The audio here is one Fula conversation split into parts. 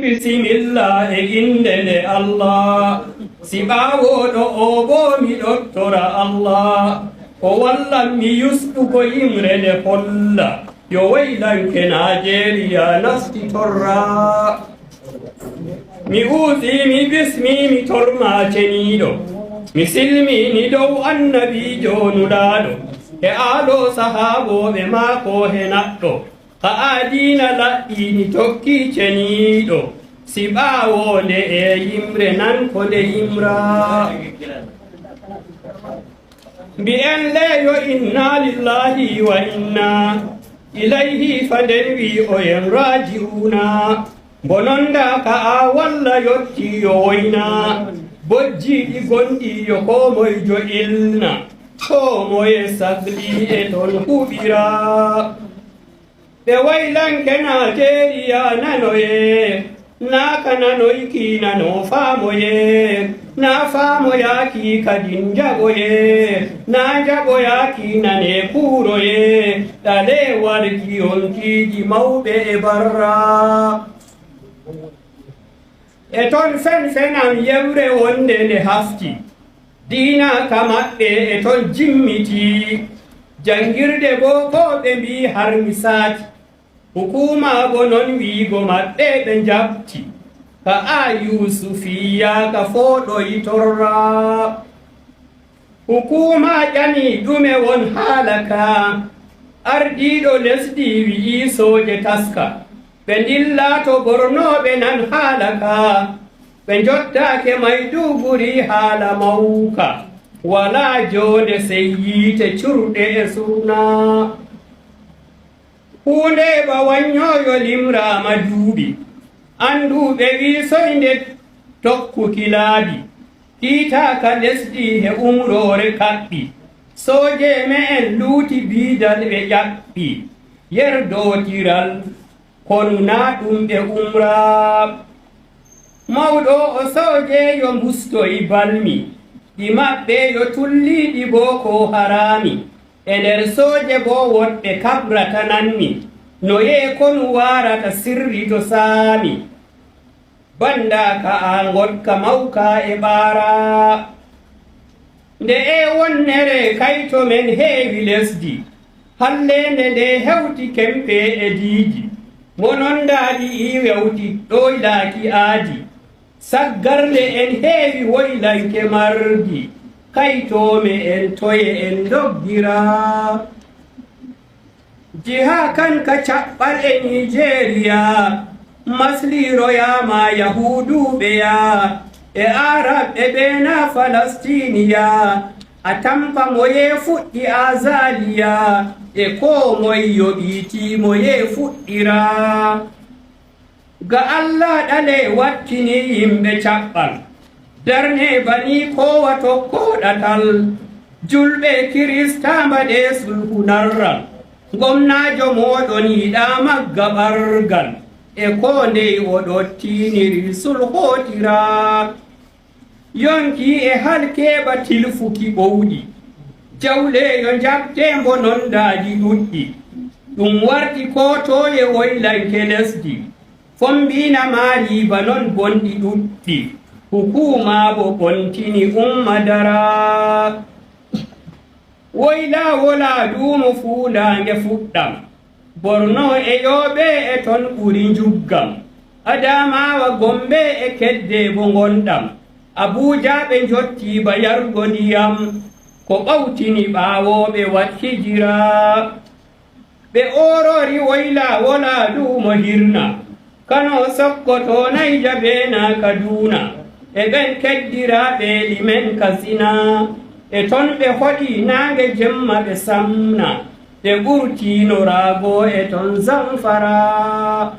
bisimilla e indele Allah siɓawoɗo o bo mi ɗottora Allah o wallan mi yusɗugo yimre nde holla yo waylanke Najeriya nasti torra mi uusi mi bismi mi torma ceniɗo mi silmini dow annabijo nuɗaɗo e aɗo sahaboɓe maako he naɗɗo ka adina laɗɗini tokki ceniɗo siɓawode e yimre nan ko nde yimra mbi'en leyo inna lillahi wa inna ilayhi fa nden wi oyen raji'una bononda ka a walla yotti yo woyna bojjiɗi gonɗi yo ko moyjo ilna ko moye sagli e ton huɓira ɓe waylanke Najeriya nanoye naka nanoyki nano famoye na famoyaki kadin jaɓoye na jaɓoyaki nane kuroye ɗale warki yonkiji mawɓe e barra e ton fen-fenam yewre wonde nde hafti dina ka maɓɓe e ton jimmiti jangirde bo ko ɓe mbi har misati hukuma bo non wiigo maɓɓe ɓe jabti ka a Yusufiya ka foɗoyi torra hukuma ƴami ɗume won haala ka ardiɗo lesdi wi'i soje taska ɓe dilla to bornoɓe nan haala ka ɓe jottake Maiduguri haala mawka wala jonde sey yiite curɗe e suna hunde ba wanyoyo limrama duuɓi anduɓe wi soyde tokkuki laabi tiitaka lesdi he umrore kaɓɓi soje me'en luuti biidal ɓe ƴaɓɓi yerdotiral kono na ɗum ɓe umra mawɗo o sojeyo mbustoyi balmi ɗi maɓɓe yo tulliɗi boko harami e nder soje bo woɗɓe kabrata nanni no yee konu warata sirri to saami banda ka a gotka mawka e ɓaara nde e wonnere kayto men heewi lesdi hallende nde hewti kempe e diiji monondaɗi i wewti ɗoylaki aadi saggarle en heewi woylanke mardi kaytome en toye en doggira jiha kan ka caɓɓal e Nigeria masliroyama yahuduɓeya e araɓe ɓe na falastiniya a tampa moye fuɗɗi azaliya e ko moye yoɓiti moye fuɗɗira ga Allah ɗale wattini yimɓe caɓɓal darne bani kowa tokkoɗatal julɓe kirista mbaɗe sulhu narral gomnajo moɗon yiɗa magga ɓargal e ko ndey oɗo tiniri sulhotira yonki e halkeɓa tilfuki ɓowɗi jawleyo jabte bonondaji ɗuɗɗi ɗum warti ko toye woylanke lesdi fombina mariba non bonɗi ɗuɗɗi hukuma bo ɓontini umma dara woyla wola duumo fuulange fuɗɗam Borno e yoɓe e ton ɓuri juggam Adamawa Gombe e kedde bo gonɗam Abuja ɓe jotti ba yargo ndiyam ko ɓawtini ɓawoɓe wat hijira ɓe orori woyla wola duumo hirna Kano Sokoto Naija be na Kaduna e ɓen keddiraɓe limen Katsina e ton ɓe hoɗi nange jemma ɓe samna ɓe ɓurtino rago e ton Zamfara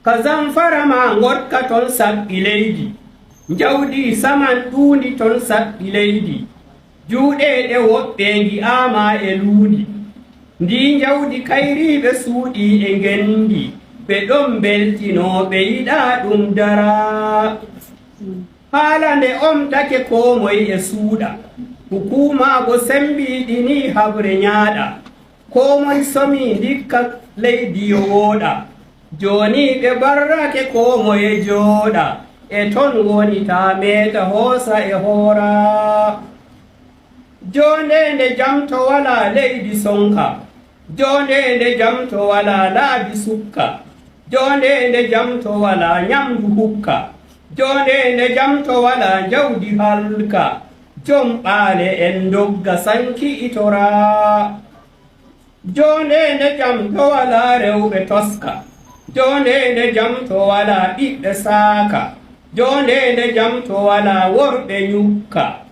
ka Zamfara ma gotka ton saɓɓi leydi jawdi saman ɗuundi ton saɓɓi leydi juuɗe ɗe woɓɓe gi'ama e luuɗi ndi jawdi kayriɓe suuɗi e gendi ɓe ɗon beltino ɓe yiɗa ɗum dara haala nde omtake ko moye e suuɗa hukuma bo sembiɗini habre ñaaɗa ko moye somi dikka leydi yo wooɗa joni ɓe barrake ko moye jooɗa e ton woni ta meta hoosa e hoora jonde nde jam to wala leydi sonka jonde nde jam to wala laabi sukka jonde nde jam to wala nyamdu hukka jonde nde jam to wala jawdi halka jom ɓaale en dogga sanki itora jonde nde jam to wala rewɓe toska jonde nde jam to wala ɓiɓɓe saaka jonde nde jam to wala worɓe nyukka